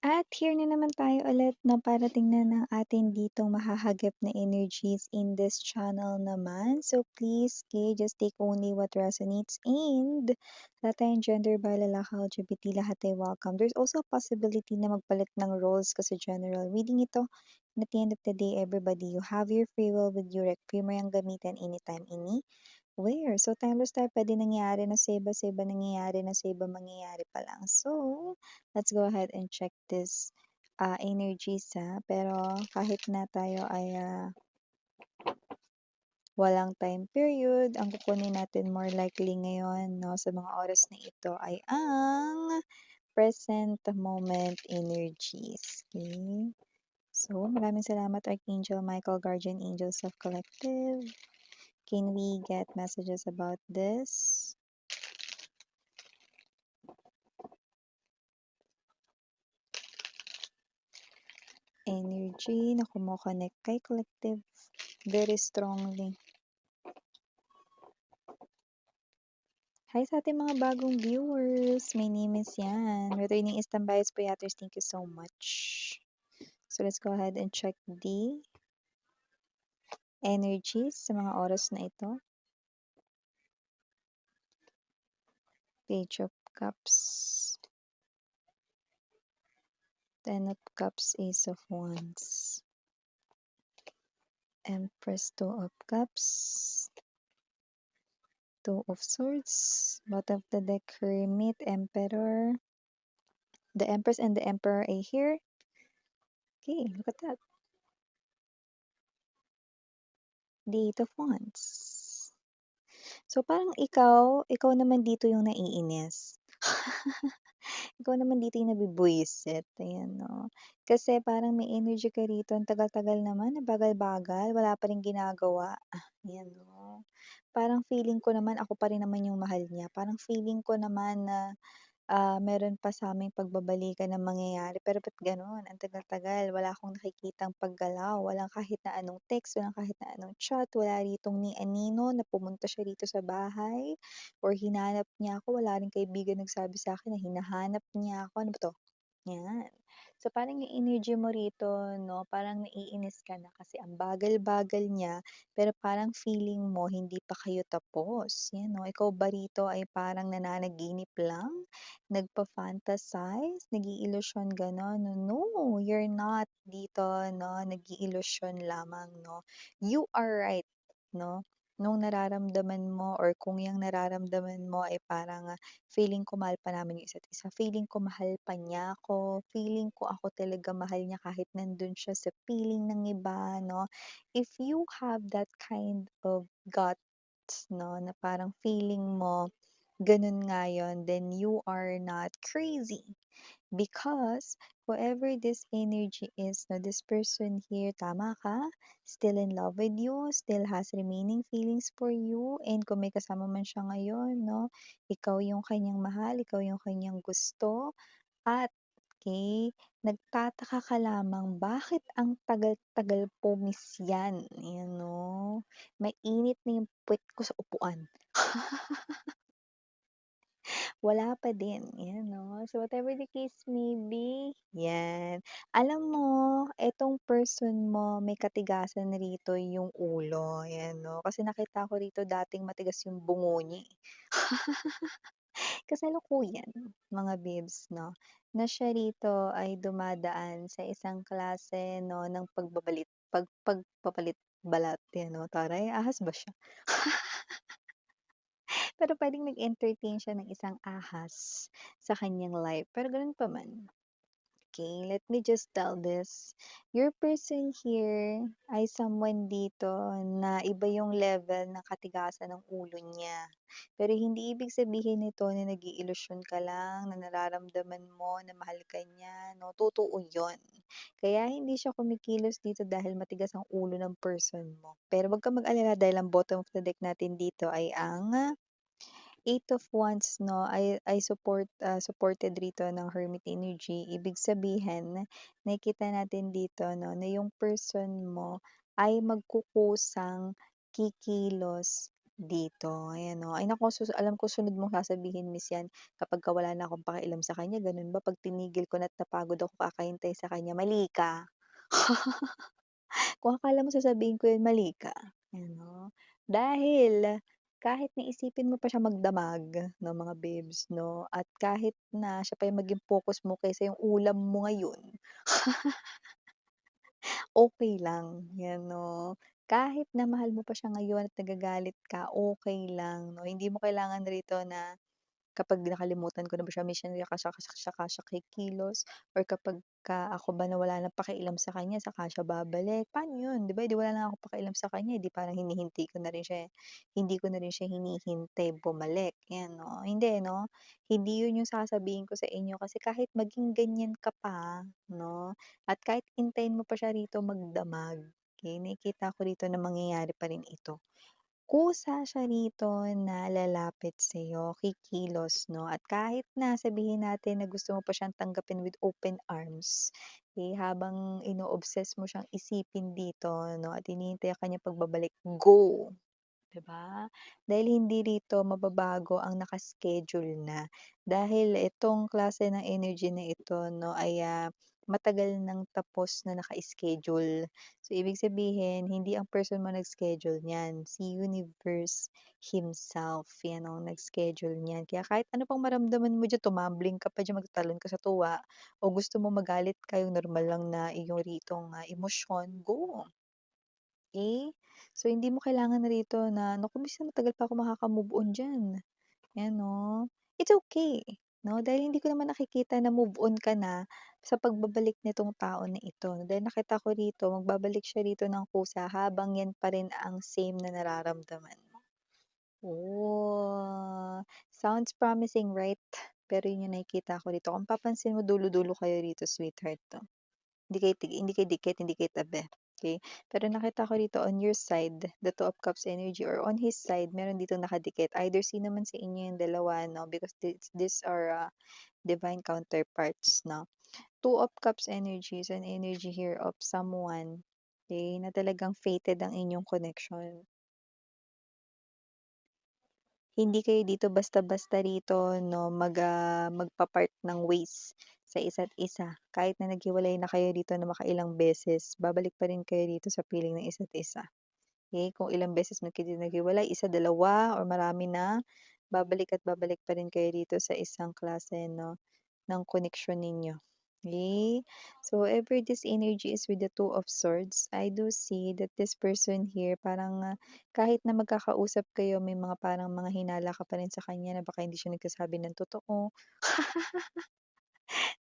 At here na naman tayo ulit 'no, para tingnan ang atin ditong mahahagip na energies in this channel naman. So please, okay, just take only what resonates and lahat tayong gender ba, lalaki, LGBT, lahat ay welcome. There's also a possibility na magpalit ng roles kasi general reading ito. And at the end of the day, everybody, you have your free will with you. Free mo yung gamitin anytime, where? So, timeless tayo puwede nangyari na sa iba nangyayari na sa iba mangyayari pa lang. So, let's go ahead and check this, energies, pero kahit na tayo ay, walang time period, ang kukunin natin more likely ngayon 'no, sa mga oras na ito ay ang present moment energies, okay. So, maraming salamat Archangel Michael, Guardian Angels of Collective. Can we get messages about this? Energy na kumo-connect kay collective very strongly. Hi sa ating mga bagong viewers. My name is Yan. Returning Eastern Bias Puyaters, thank you so much. So let's go ahead and check the energies sa mga oras na ito. Page of Cups, Ten of Cups, Ace of Wands, Empress, Two of Cups, Two of Swords, bottom of the deck, Hermit, Emperor. The Empress and the Emperor are here. Okay, look at that. The Eight of Wands. So, parang ikaw naman dito yung naiinis. Ikaw naman dito yung nabibwisit, ayan 'no. Kasi parang may energy ka rito, ang tagal-tagal naman, ang bagal-bagal, wala pa ring ginagawa, ayan 'no. Parang feeling ko naman ako pa rin naman yung mahal niya, parang feeling ko naman na meron pa sa'ming pagbabalikan na mangyayari pero ba't gano'n, ang tagal-tagal wala akong nakikitang paggalaw, walang kahit na anong text, walang kahit na anong chat, wala ritong ni anino na pumunta siya rito sa bahay or hinanap niya ako, wala ring kaibigan nagsabi sa'kin na hinahanap niya ako, ano ba 'to? 'Yan. So, parang yung energy mo rito 'no, parang naiinis ka na kasi ang bagal-bagal niya, pero parang feeling mo hindi pa kayo tapos, 'yan 'no. Ikaw ba rito ay parang nananaginip lang, nagfa-fantasize, nag-iilusyon gano'n? No, you're not dito 'no, nag-iilusyon lamang 'no. You are right 'no, nung nararamdaman mo or kung yung nararamdaman mo ay parang, feeling ko mahal pa namin yung isa't isa, feeling ko mahal pa niya ako, feeling ko ako talaga mahal niya kahit nandun siya sa feeling ng iba 'no. If you have that kind of guts 'no, na parang feeling mo ganun nga yun, then you are not crazy. Because whoever this energy is, no, this person here, tama ka, still in love with you, still has remaining feelings for you, and kung may kasama man siya ngayon, no, ikaw yung kanyang mahal, ikaw yung kanyang gusto, at okay, nagtataka ka lamang bakit ang tagal-tagal pumisyan, ayan, no? Mainit na yung puwet ko sa upuan. Wala pa din, 'yan 'no. So, whatever the case may be, 'yan. Alam mo, etong person mo may katigasan rito yung ulo, 'yan 'no. Kasi nakita ko rito dating matigas yung bungo niya, eh. Kasalukuyan, mga bibs 'no, na siya rito ay dumadaan sa isang klase 'no ng pagpapalit-balat, 'yan 'no. Taray, ahas ba siya? Pero puwedeng nag-entertain siya ng isang ahas sa kanyang life, pero gano'n pa man. Okay, let me just tell this. Your person here ay someone dito na iba yung level ng katigasan ng ulo niya. Pero hindi ibig sabihin nito na nag-iilusyon ka lang, na nararamdaman mo na mahal ka niya, 'no, totoo yun. Kaya hindi siya kumikilos dito dahil matigas ang ulo ng person mo. Pero 'wag kang mag-alala dahil ang bottom of the deck natin dito ay ang Eight of Wands 'no, ay supported rito ng Hermit energy. Ibig sabihin, nakikita natin dito 'no, na yung person mo ay magkukusang kikilos dito, ayan 'no. Ay naku, alam ko sunod mong sasabihin, Miss, 'yan kapagka wala na akong pakialam sa kanya, gano'n ba? 'Pag tinigil ko na't napagod ako kakahintay sa kanya, mali ka. Kung akala mo sasabihin ko 'yan, mali ka, ayan 'no. Dahil kahit na isipin mo pa siya magdamag 'no, mga babes 'no, at kahit na siya pa yung maging focus mo kaysa yung ulam mo ngayon, okey lang, 'yan 'no. Kahit na mahal mo pa siya ngayon at nagagalit ka, okey lang 'no. Hindi mo kailangan rito na kapag nakalimutan ko na ba siya minsan saka siya kikilos or kapagka ako ba na wala ng pakialam sa kanya saka siya babalik, paano yun, 'di ba, 'di wala na akong pakialam sa kanya, eh, 'di parang hindi ko na rin siya hinihintay bumalik, 'yan 'no. Hindi 'no, hindi yun yung sasabihin ko sa inyo kasi kahit maging ganyan ka pa 'no, at kahit hintayin mo pa siya rito magdamag, okey, nakikita ko rito na mangyayari pa rin ito. Kusa siya rito na lalapit sa'yo, kikilos 'no, at kahit na sabihin natin na gusto mo pa siyang tanggapin with open arms, eh, habang ino-obsess mo siyang isipin dito 'no, at hinihintay ka niyang pagbabalik, go! 'Di ba? Dahil hindi rito mababago ang naka-schedule na. Dahil itong klase ng energy na ito 'no ay, matagal nang tapos na naka-schedule. So, ibig sabihin hindi ang person mo nag-schedule niyan, si Universe himself 'yan ang nag-schedule niyan. Kaya kahit ano pang maramdaman mo diyan, tumambling ka pa diyan, magtatalon ka sa tuwa o gusto mo magalit ka, yung normal lang na iyong ritong, emosyon, go! Eh, so hindi mo kailangan na rito na, "Naku, miss, matagal pa ako makaka-move on diyan." 'Yan 'no. It's okay 'no, dahil hindi ko naman nakikita na move on ka na sa pagbabalik nitong tao na ito. Dahil nakita ko rito magbabalik siya rito ng kusa habang 'yan pa rin ang same na nararamdaman mo. Oh, sounds promising, right? Pero yun yung nakikita ko dito. Kung papansin mo, dulo-dulo kayo rito, sweetheart 'to. Hindi kayo dikit, hindi kayo tabi, okey? Pero nakita ko dito on your side, the Two of Cups energy or on his side meron ditong nakadikit. Either sino man sa inyo yung dalawa 'no, because these are, divine counterparts 'no. Two of Cups energy is an energy here of someone, okey, na talagang fated ang inyong connection. Hindi kayo dito basta-basta rito 'no, magpa-part ng ways sa isa't isa. Kahit na naghiwalay na kayo dito na makailang beses, babalik pa rin kayo dito sa piling ng isa't isa. Okay, kung ilang beses man kayo naghiwalay, isa, dalawa or marami na, babalik at babalik pa rin kayo dito sa isang klase 'no, ng koneksyon ninyo. Okay. So, ever this energy is with the Two of Swords, I do see that this person here parang, kahit na magkakausap kayo may mga parang mga hinala ka pa rin sa kanya na baka hindi siya nagsasabi ng totoo.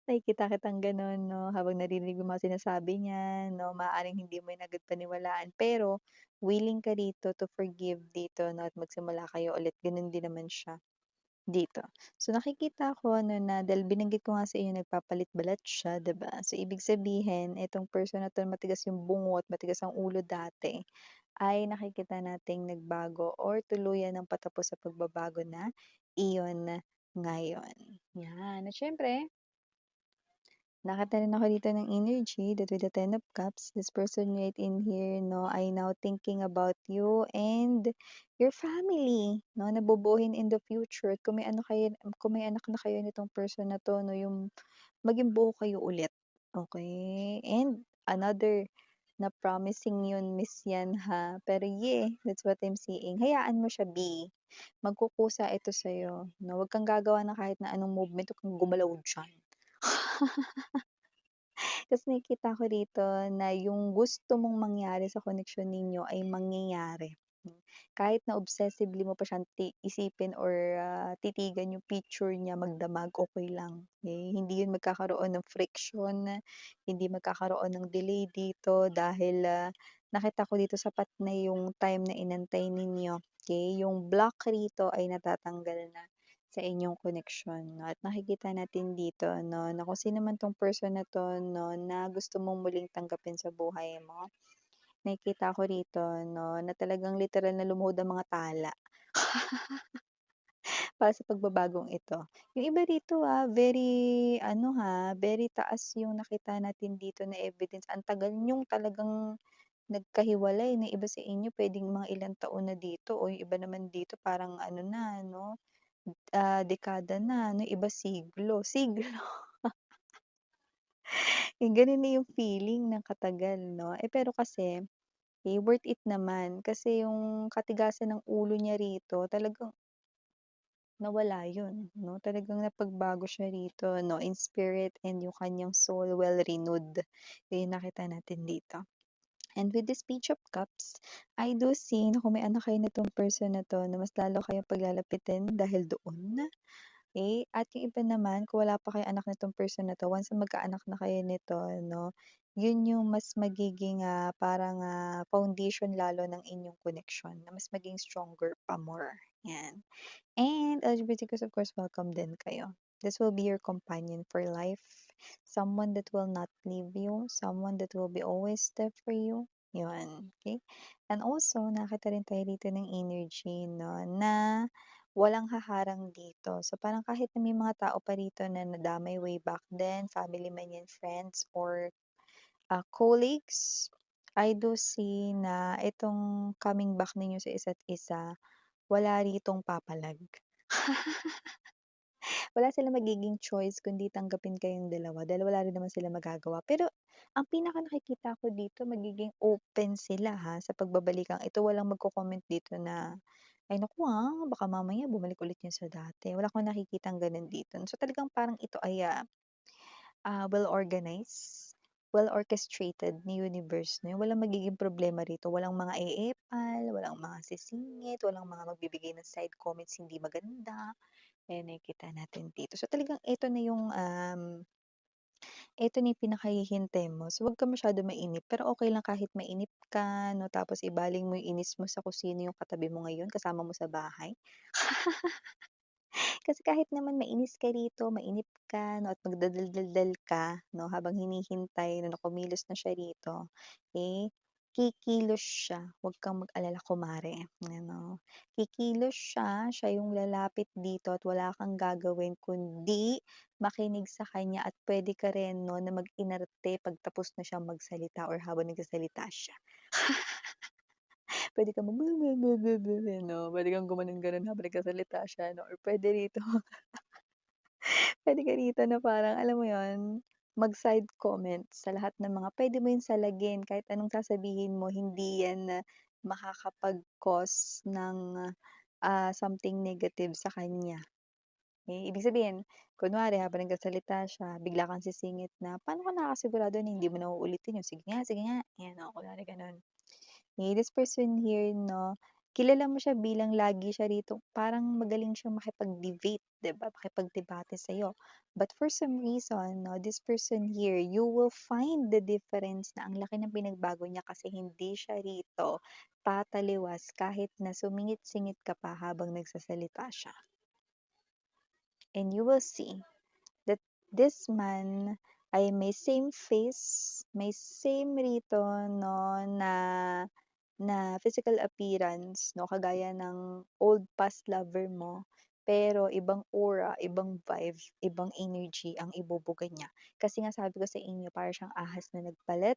Nakikita kitang gano'n 'no, habang naririnig mo mga sinasabi niya 'no, maaaring hindi mo yun agad paniwalaan pero willing ka dito to forgive dito 'no, at magsimula kayo ulit, gano'n din naman siya dito. So, nakikita ko ano na dahil binanggit ko nga sa inyo nagpapalit-balat siya, 'di ba? So, ibig sabihin itong person na 'to matigas yung bungot, matigas ang ulo dati, ay nakikita nating nagbago or tuluyan ng patapos sa pagbabago na iyon ngayon. 'Yan, at siyempre nakita rin ako dito ng energy that with the Ten of Cups, this person right in here, no, ay now thinking about you and your family, no, nabubuhin in the future. At kung may anak na kayo nitong person na to, no, yung maging buo kayo ulit. Okay? And another na promising yun, Miss yan ha. Pero yeah, that's what I'm seeing. Hayaan mo siya be. Magkukusa ito sa'yo. No? Huwag kang gagawa ng kahit na anong movement, huwag kang gumalaw dyan. Kasi nakikita ko dito na yung gusto mong mangyari sa koneksyon ninyo ay mangyayari. Kahit na obsessively mo pa siyang isipin or, titigan yung picture niya magdamag, okey lang, eh, hindi yun magkakaroon ng friction, hindi magkakaroon ng delay dito dahil, nakita ko dito sapat na yung time na inantay ninyo, okey? Yung block rito ay natatanggal na sa inyong koneksyon 'no, at nakikita natin dito 'no, na kung sino man 'tong person na 'to 'no, na gusto mong muling tanggapin sa buhay mo, nakikita ko rito 'no, na talagang literal na lumuhod ang mga tala para sa pagbabagong ito. Yung iba rito, very ano, very taas yung nakita natin dito na evidence. Ang tagal niyong talagang nagkahiwalay na iba sa inyo puwedeng mga ilang taon na dito o yung iba naman dito parang ano na 'no, dekada na 'no, iba siglo, siglo. Gano'n na yung feeling ng katagal 'no. Pero kasi, worth it naman kasi yung katigasan ng ulo niya rito talagang nawala yun 'no, talagang napagbago siya rito 'no, in spirit and yung kanyang soul well renewed. Yun yung nakita natin dito. And with this Page of Cups, I do see na kung may anak kayo nitong person na 'to na mas lalo kayong paglalapitin dahil doon. At yung iba naman kung wala pa kayong anak nitong person na 'to, once na magkaanak na kayo nito 'no, yun yung mas magiging, parang, foundation lalo ng inyong connection na mas maging stronger pa more, 'yan. And LGBTQs, of course, welcome din kayo. This will be your companion for life, someone that will not leave you, someone that will be always there for you, yun, okay. And also nakita rin tayo dito ng energy 'no, na walang haharang dito. So, parang kahit na may mga tao pa rito na nadamay way back then, family man 'yan, friends or, colleagues, I do see na itong coming back ninyo sa isa't isa, wala ritong papalag. Wala silang magiging choice kundi tanggapin kayong dalawa dahil wala rin naman silang magagawa. Pero ang pinaka nakikita ko dito magiging open sila, sa pagbabalikan ito. Walang magko-comment dito na, "Ay naku, baka mamaya bumalik ulit 'yan sa dati." Wala akong nakikitang gano'n dito. So, talagang parang ito ay, well organized, well orchestrated ni universe 'no, walang magiging problema rito, walang mga eepal, walang mga sisingit, walang mga magbibigay ng side comments hindi maganda. Ayan, nakikita natin dito. So, talagang ito na yung pinakahihintay mo. So, wag ka masyado mainip, pero okey lang kahit mainip ka 'no, tapos ibaling mo yung inis mo sa kung sino yung katabi mo ngayon, kasama mo sa bahay. Kasi kahit naman mainis ka rito, mainip ka 'no, at magdadaldal ka 'no, habang hinihintay na kumilos na siya rito, kikilos siya, huwag kang mag-alala kumare, ano. Kikilos siya, siya yung lalapit dito at wala kang gagawin kundi makinig sa kanya at puwede ka rin 'no, na mag-inarte 'pag tapos na siyang magsalita or habang nagsasalita siya. Puwede kang no, puwede kang gumanon-ganon habang nagsasalita siya 'no, or puwede rito puwede ka rito na parang alam mo 'yun, mag-side comment sa lahat ng mga puwede mo 'yun salagin kahit anong sasabihin mo hindi 'yan makakapag-cause ng, something negative sa kanya. Ibig sabihin, kunwari habang nagsasalita siya bigla kang sisingit na, "Paano ka nakakasigurado na hindi mo na uulitin 'yun? Sige nga." Ayan, kunwari gano'n. This person here 'no, kilala mo siya bilang lagi siya rito parang magaling siyang makipag-debate, 'di ba, makipagdebate sa'yo. But for some reason 'no, this person here, you will find the difference na ang laki ng pinagbago niya kasi hindi siya rito tataliwas kahit na sumingit-singit ka pa habang nagsasalita siya. And you will see that this man ay may same face, may same rito 'no, na na physical appearance 'no, kagaya ng old past lover mo, pero ibang aura, ibang vibe, ibang energy ang ibubuga niya. Kasi nga sabi ko sa inyo para siyang ahas na nagpalit,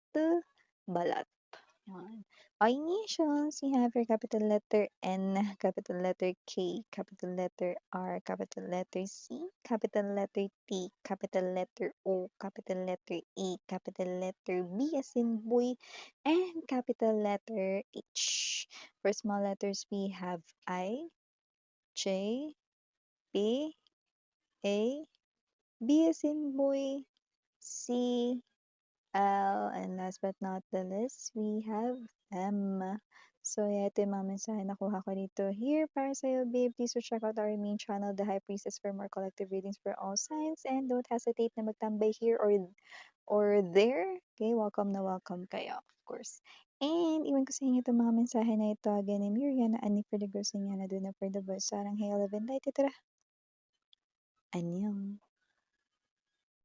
balat. 'Yan. Ignitions, we have your capital letter N, capital letter K, capital letter R, capital letter C, capital letter T, capital letter O, capital letter E, capital letter B as in boy, and capital letter H. For small letters, we have I, J, P, A, B as in boy, C, and last but not the least, we have M. So, yeah, ito yung mga mensahe na nakuha ko dito. Here, para sa'yo, babe, please do check out our main channel, The High Priestess, for more collective readings for all signs. And don't hesitate na magtambay here or there. Okay, welcome na welcome kayo, of course. And iwan ko sa inyo itong mga mensahe na ito. Again, I'm Yuriana, Ani for the girls, and Yana, do na for the boys. Sarang, hey, love and light. Ito na. Annyeong.